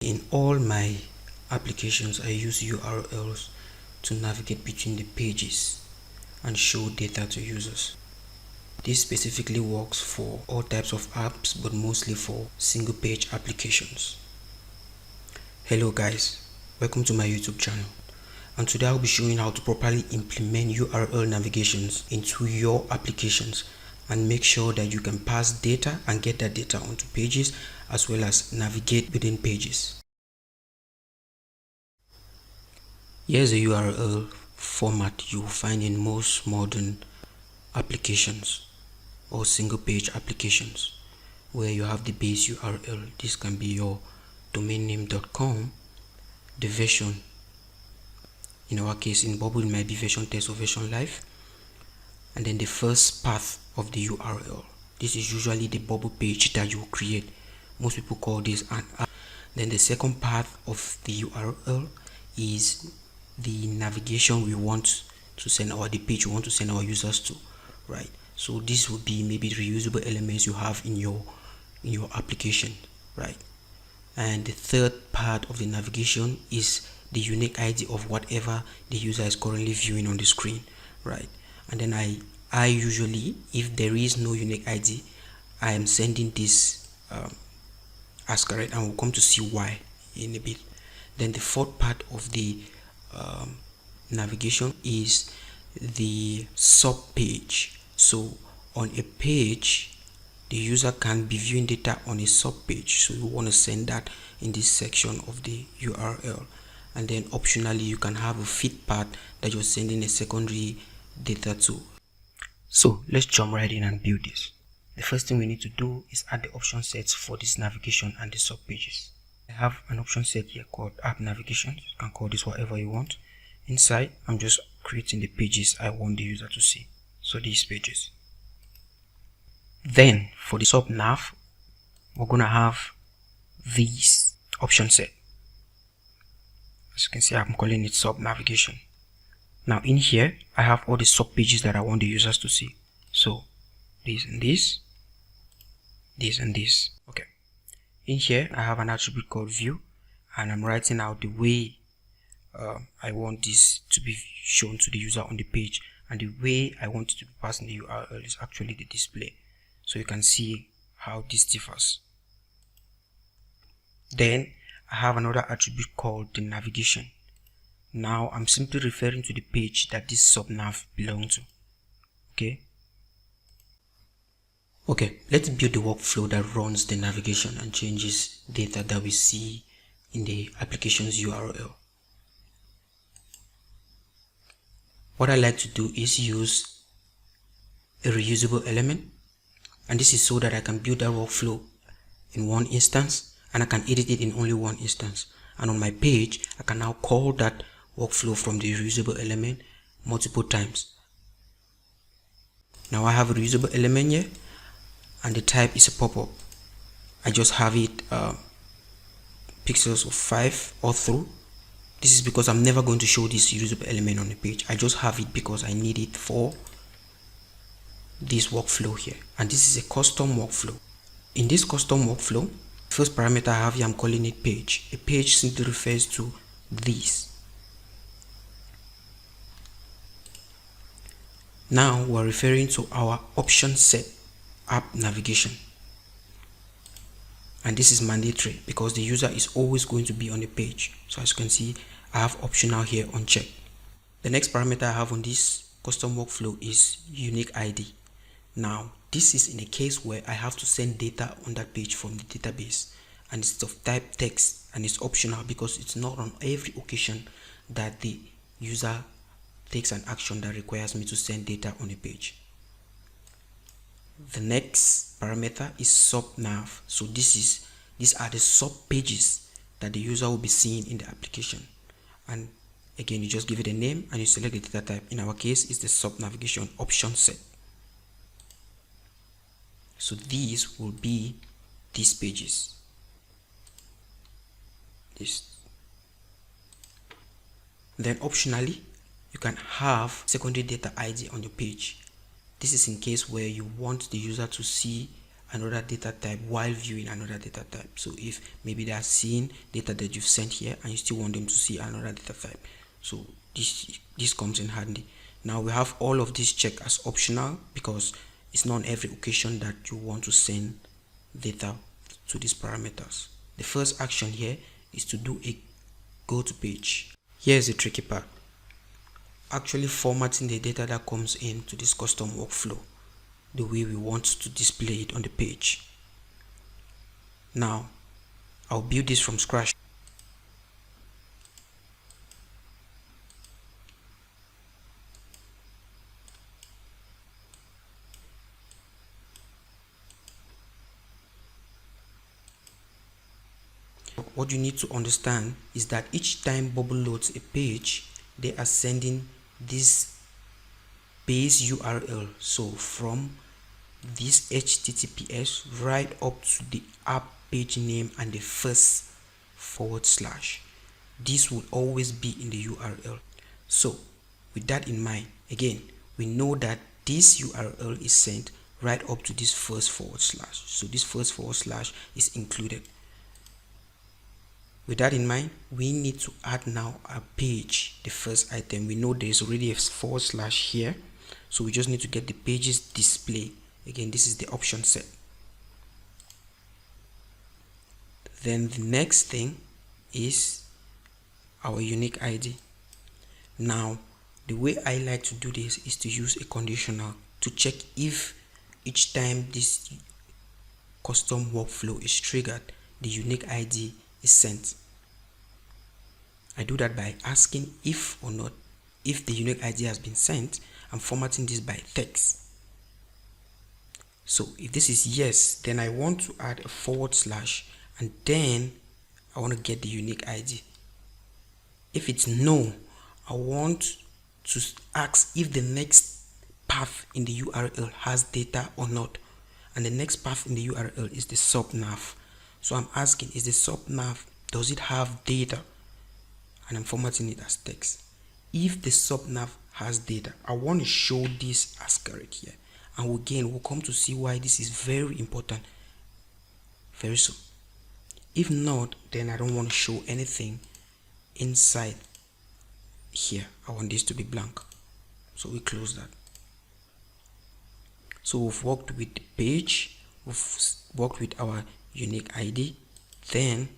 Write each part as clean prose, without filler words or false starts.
In all my applications, I use URLs to navigate between the pages and show data to users. This specifically works for all types of apps, but mostly for single page applications. Hello guys, welcome to my YouTube channel, and today I'll be showing how to properly implement URL navigations into your applications and make sure that you can pass data and get that data onto pages as well as navigate within pages. Here's a URL format you will find in most modern applications or single page applications, where you have the base URL. This can be your domain name.com, the version, in our case in Bubble it might be version test or version live, and then the first path of the URL. This is usually the bubble page that you create. Most people call this an app. Then the second path of the URL is the navigation we want to send, or the page we want to send our users to, right? So this would be maybe reusable elements you have in your application, right? And the third part of the navigation is the unique ID of whatever the user is currently viewing on the screen, right? And then I usually, if there is no unique ID, I am sending this asterisk, and we'll come to see why in a bit. Then the fourth part of the navigation is the sub page. So on a page, the user can be viewing data on a sub page, so you want to send that in this section of the URL. And then optionally you can have a feed part that you're sending a secondary data to. So let's jump right in and build this. The first thing we need to do is add the option sets for this navigation and the sub pages. I have an option set here called app navigation. You can call this whatever you want. Inside, I'm just creating the pages I want the user to see, so these pages. Then for the sub nav, we're gonna have these option set. As you can see, I'm calling it sub navigation. Now in here, I have all the sub pages that I want the users to see. So this and this, this and this. Okay. In here, I have an attribute called view, and I'm writing out the way I want this to be shown to the user on the page, and the way I want it to be passed in the URL is actually the display. So you can see how this differs. Then I have another attribute called the navigation. Now I'm simply referring to the page that this subnav belongs to. Okay, let's build the workflow that runs the navigation and changes data that we see in the application's URL. What I like to do is use a reusable element, and this is so that I can build that workflow in one instance and I can edit it in only one instance. And on my page, I can now call that workflow from the reusable element multiple times. Now I have a reusable element here, and the type is a pop-up. I just have it pixels of 5 or through. This is because I'm never going to show this reusable element on the page. I just have it because I need it for this workflow here, and this is a custom workflow. In this custom workflow, first parameter I have here, I'm calling it page. A page simply refers to this. Now we're referring to our option set app navigation, and this is mandatory because the user is always going to be on the page. So as you can see, I have optional here unchecked. The next parameter I have on this custom workflow is unique ID. Now this is in a case where I have to send data on that page from the database, and it's of type text, and it's optional because it's not on every occasion that the user takes an action that requires me to send data on a page. The next parameter is subnav. So these are the sub pages that the user will be seeing in the application, and again you just give it a name and you select the data type. In our case, it's the sub navigation option set. So these will be these pages. Then optionally, you can have secondary data ID on your page. This is in case where you want the user to see another data type while viewing another data type. So if maybe they are seeing data that you've sent here and you still want them to see another data type, so this comes in handy. Now we have all of this checked as optional because it's not on every occasion that you want to send data to these parameters. The first action here is to do a go to page. Here's the tricky part: actually formatting the data that comes into this custom workflow the way we want to display it on the page. Now I'll build this from scratch. What you need to understand is that each time Bubble loads a page, they are sending this base URL. So from this HTTPS right up to the app page name and the first /. This will always be in the URL. So with that in mind, again, we know that this URL is sent right up to this first /. So this first / is included. With that in mind, we need to add now a page, the first item. We know there's already a / here, so we just need to get the pages display. Again, this is the option set. Then the next thing is our unique ID. Now, the way I like to do this is to use a conditional to check if each time this custom workflow is triggered, the unique ID is sent. I do that by asking if or not. If the unique ID has been sent, I'm formatting this by text. So if this is yes, then I want to add a / and then I want to get the unique ID. If it's no, I want to ask if the next path in the URL has data or not. And the next path in the URL is the subnav. So I'm asking, is the subnav, does it have data? And I'm formatting it as text. If the subnav has data, I want to show this as correct here. And again, we'll come to see why this is very important very soon. If not, then I don't want to show anything inside here. I want this to be blank. So we close that. So we've worked with the page, we've worked with our unique ID. Then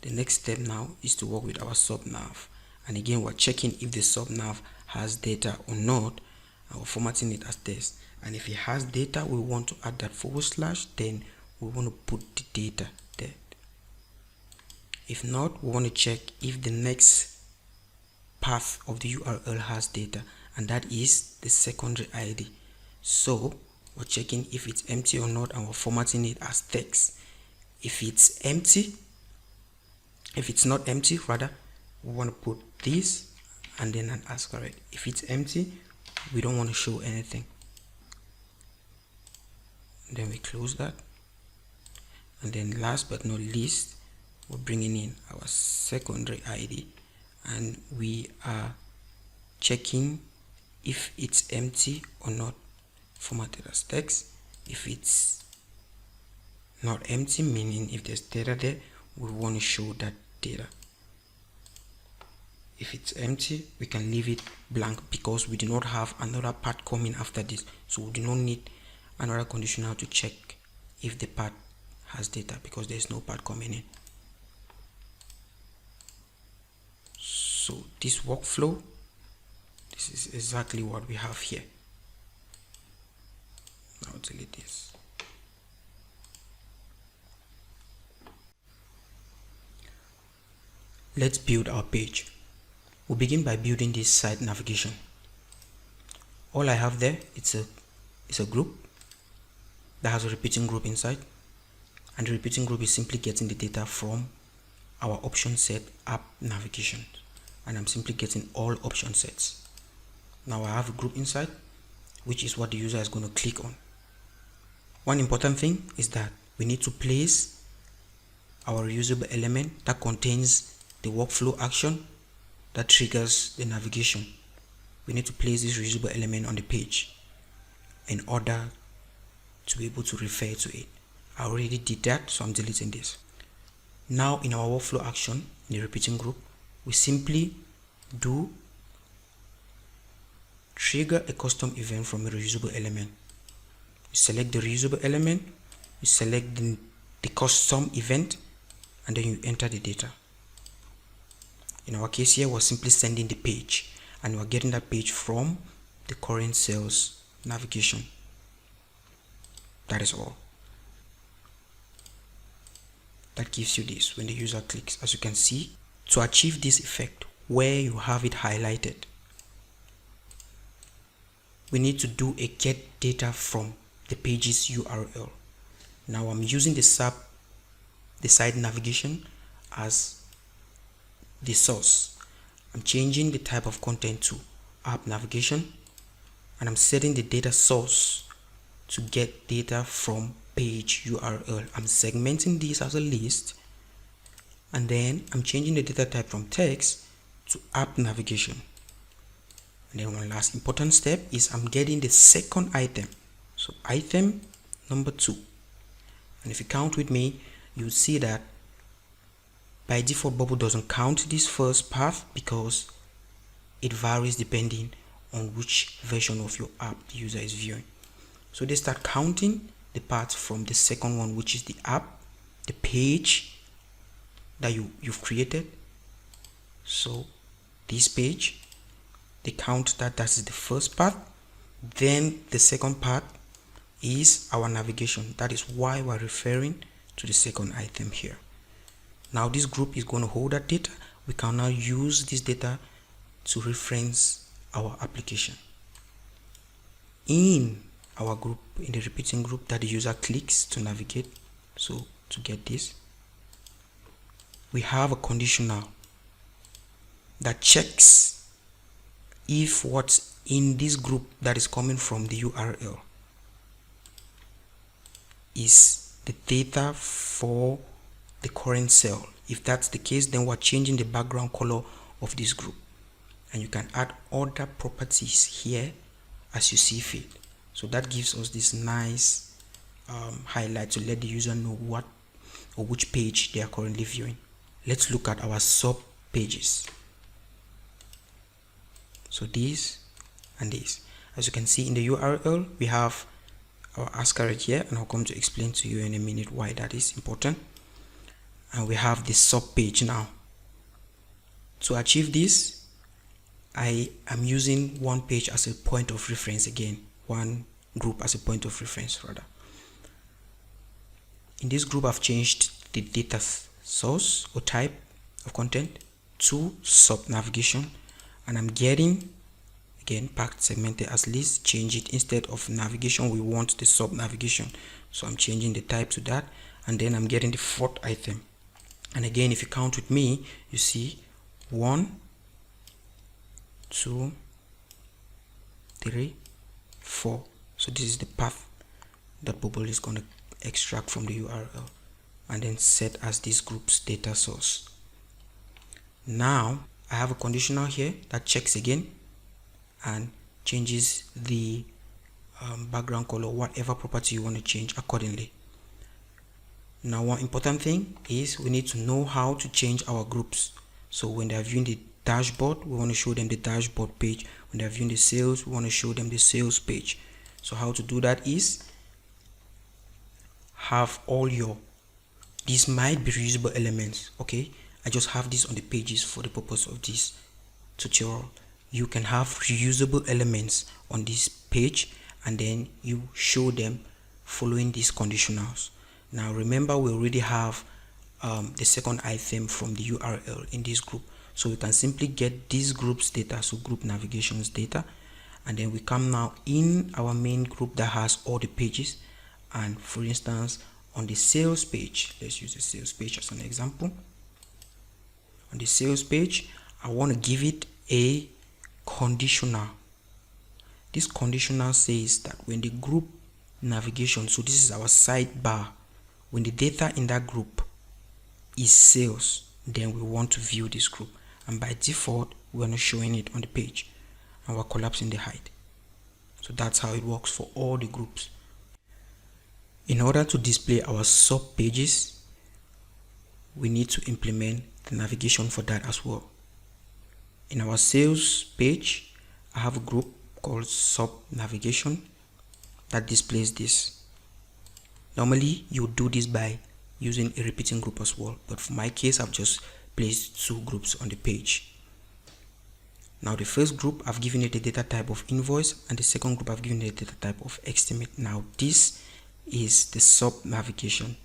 the next step now is to work with our subnav. And again, we're checking if the subnav has data or not, and we're formatting it as text. And if it has data, we want to add that /, then we want to put the data there. If not, we want to check if the next path of the URL has data, and that is the secondary ID. So we're checking if it's empty or not, and we're formatting it as text. If it's empty, if it's not empty, rather, we want to put this and then an asterisk. If it's empty, we don't want to show anything. Then we close that. And then last but not least, we're bringing in our secondary ID, and we are checking if it's empty or not, formatted as text. If it's not empty, meaning if there's data there, we want to show that data. If it's empty, we can leave it blank because we do not have another part coming after this, so we do not need another conditional to check if the part has data because there's no part coming in. So this workflow, this is exactly what we have here. Now delete this. Let's build our page. We'll begin by building this site navigation. All I have there, it's a group that has a repeating group inside, and the repeating group is simply getting the data from our option set app navigation, and I'm simply getting all option sets. Now I have a group inside, which is what the user is going to click on. One important thing is that we need to place our reusable element that contains the workflow action that triggers the navigation. We need to place this reusable element on the page in order to be able to refer to it. I already did that, so I'm deleting this. Now in our workflow action in the repeating group, we simply do trigger a custom event from a reusable element. You select the reusable element, you select the custom event, and then you enter the data. In our case here, we're simply sending the page, and we're getting that page from the current sales navigation. That is all. That gives you this when the user clicks. As you can see, to achieve this effect where you have it highlighted, we need to do a get data from the page's URL. Now I'm using the site navigation as the source. I'm changing the type of content to app navigation, and I'm setting the data source to get data from page URL. I'm segmenting this as a list, and then I'm changing the data type from text to app navigation. And then one last important step is I'm getting the second item. So item number 2. And if you count with me, you'll see that by default Bubble doesn't count this first path because it varies depending on which version of your app the user is viewing. So they start counting the parts from the second one, which is the app, the page that you've created. So this page, they count that is the first part. Then the second part is our navigation. That is why we're referring to the second item here. Now this group is going to hold that data. We can now use this data to reference our application. In our group, in the repeating group that the user clicks to navigate, so to get this, we have a conditional that checks if what's in this group that is coming from the URL is the data for the current cell. If that's the case, then we're changing the background color of this group, and you can add other properties here as you see fit. So that gives us this nice highlight to let the user know what or which page they are currently viewing. Let's look at our sub pages. So this and this. As you can see in the URL, we have our asterisk here, and I'll come to explain to you in a minute why that is important. And we have the sub page now. To achieve this, I am using one page as a point of reference again, one group as a point of reference rather. In this group, I've changed the data source or type of content to sub navigation, and I'm getting again packed segmented as list. Change it, instead of navigation we want the sub navigation, so I'm changing the type to that, and then I'm getting the fourth item. And again, if you count with me, you see 1, 2, 3, 4. So this is the path that Bubble is going to extract from the URL and then set as this group's data source. Now I have a conditional here that checks again and changes the background color, whatever property you want to change accordingly. Now one important thing is we need to know how to change our groups. So when they are viewing the dashboard, we want to show them the dashboard page. When they are viewing the sales, we want to show them the sales page. So how to do that is have all your, these might be reusable elements. Okay, I just have this on the pages for the purpose of this tutorial. You can have reusable elements on this page, and then you show them following these conditionals. Now remember, we already have the second item from the URL in this group, so we can simply get this group's data, so group navigations data, and then we come now in our main group that has all the pages. And for instance, on the sales page, let's use the sales page as an example. On the sales page, I want to give it a conditional. This conditional says that when the group navigation, so this is our sidebar, when the data in that group is sales, then we want to view this group, and by default we're not showing it on the page, and we're collapsing the height. So that's how it works for all the groups. In order to display our sub pages, we need to implement the navigation for that as well. In our sales page, I have a group called sub navigation that displays this. Normally you do this by using a repeating group as well, but for my case I've just placed two groups on the page. Now the first group I've given it a data type of invoice, and the second group I've given it a data type of estimate. Now this is the sub navigation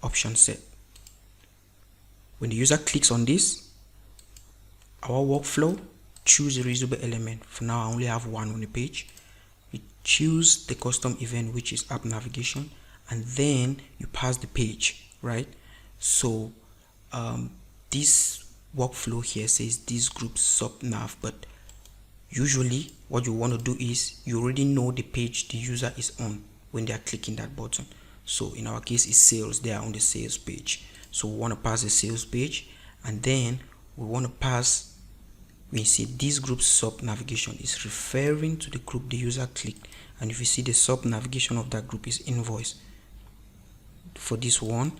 option set. When the user clicks on this, our workflow, choose a reusable element. For now I only have one on the page. You choose the custom event, which is app navigation, and then you pass the page, right? So this workflow here says this group sub nav, but usually what you want to do is you already know the page the user is on when they are clicking that button. So in our case it's sales, they are on the sales page, so we want to pass the sales page, and then we want to pass, we see this group sub navigation is referring to the group the user clicked, and if you see the sub navigation of that group is invoice. For this one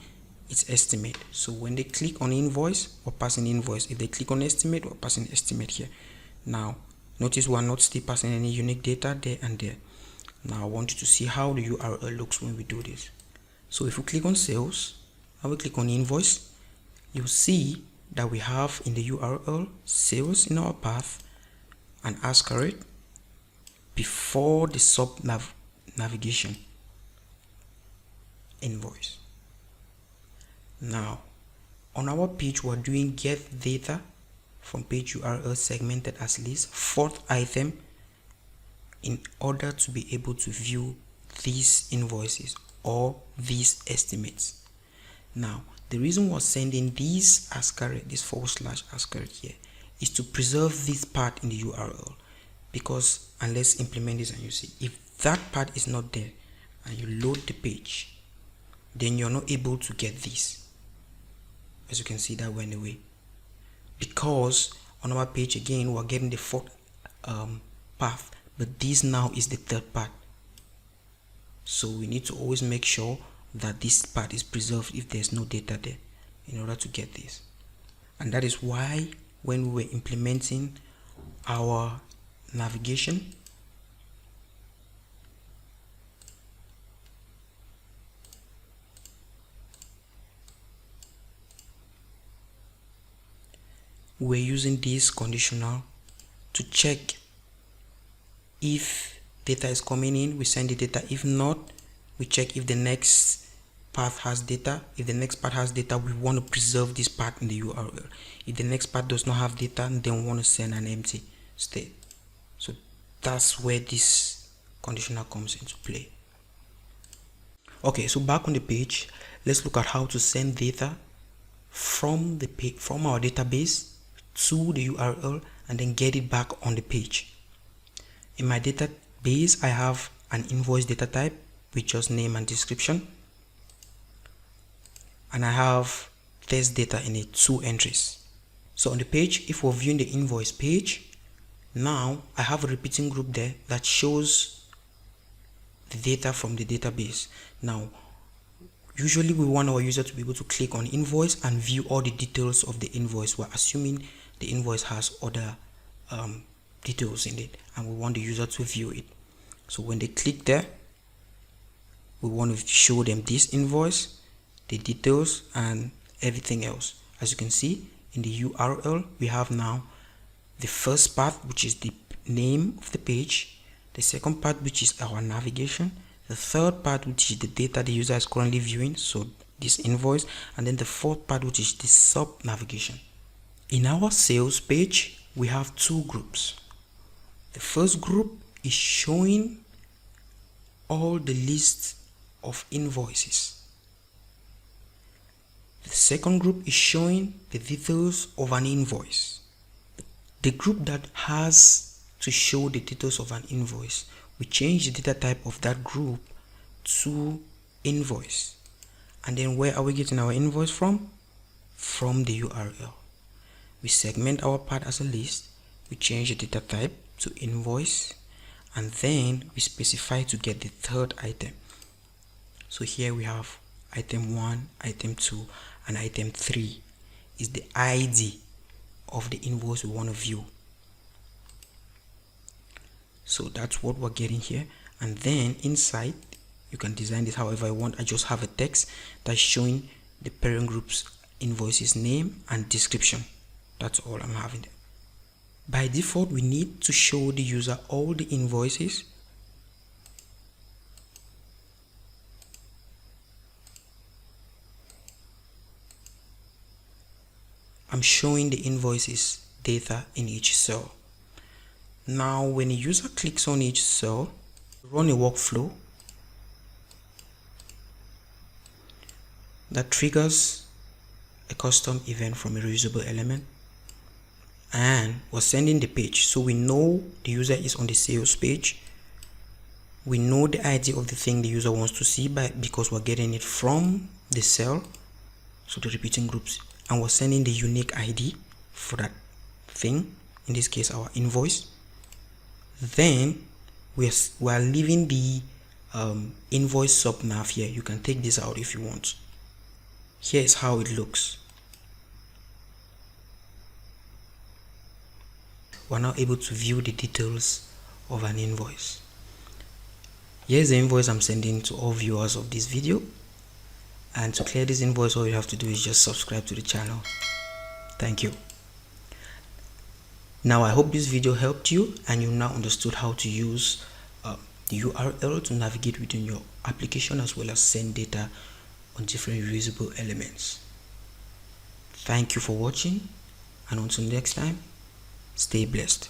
it's estimate, so when they click on invoice, we're passing invoice. If they click on estimate, we're passing estimate here. Now notice we're not still passing any unique data there and there. Now I want you to see how the URL looks when we do this. So if we click on sales and we click on invoice, you'll see that we have in the URL sales in our path and asterisk before the sub navigation invoice. Now on our page we're doing get data from page URL segmented as list, fourth item, in order to be able to view these invoices or these estimates. Now the reason we're sending these asterisk, this / asterisk here, is to preserve this part in the URL, because, and let's implement this and you see, if that part is not there and you load the page, then you're not able to get this. As you can see, that went away, because on our page again we're getting the fourth path, but this now is the third part. So we need to always make sure that this part is preserved if there's no data there in order to get this. And that is why when we were implementing our navigation, we're using this conditional to check if data is coming in, we send the data. If not, we check if the next path has data. If the next part has data, we want to preserve this part in the URL. If the next part does not have data, then we want to send an empty state. So that's where this conditional comes into play. Okay, so back on the page, let's look at how to send data from the page, from our database to the URL, and then get it back on the page. In my database, I have an invoice data type with just name and description, and I have test data in it, 2 entries. So on the page, if we're viewing the invoice page, now I have a repeating group there that shows the data from the database. Now usually we want our user to be able to click on invoice and view all the details of the invoice. We're assuming the invoice has other details in it, and we want the user to view it. So when they click there, we want to show them this invoice, the details, and everything else. As you can see in the URL, we have now the first part, which is the name of the page, the second part, which is our navigation, the third part, which is the data the user is currently viewing, so this invoice, and then the fourth part, which is the sub navigation. In our sales page, we have 2 groups. The first group is showing all the lists of invoices. The second group is showing the details of an invoice. The group that has to show the details of an invoice, we change the data type of that group to invoice. And then where are we getting our invoice from? From the URL. We segment our part as a list, we change the data type to invoice, and then we specify to get the third item. So here we have item 1, item 2, and item 3 is the ID of the invoice we want to view. So that's what we're getting here. And then inside, you can design this however you want. I just have a text that's showing the parent group's invoice's name and description. That's all I'm having there. By default, we need to show the user all the invoices. I'm showing the invoices data in each cell. Now, when a user clicks on each cell, run a workflow that triggers a custom event from a reusable element, and we're sending the page. So we know the user is on the sales page. We know the ID of the thing the user wants to see because we're getting it from the cell, so the repeating groups, and we're sending the unique ID for that thing, in this case our invoice. Then we are leaving the invoice subnav here. You can take this out if you want. Here is how it looks. We're now able to view the details of an invoice. Here's the invoice I'm sending to all viewers of this video. And to clear this invoice, all you have to do is just subscribe to the channel. Thank you. Now I hope this video helped you and you now understood how to use the URL to navigate within your application as well as send data on different reusable elements. Thank you for watching, and until next time, stay blessed.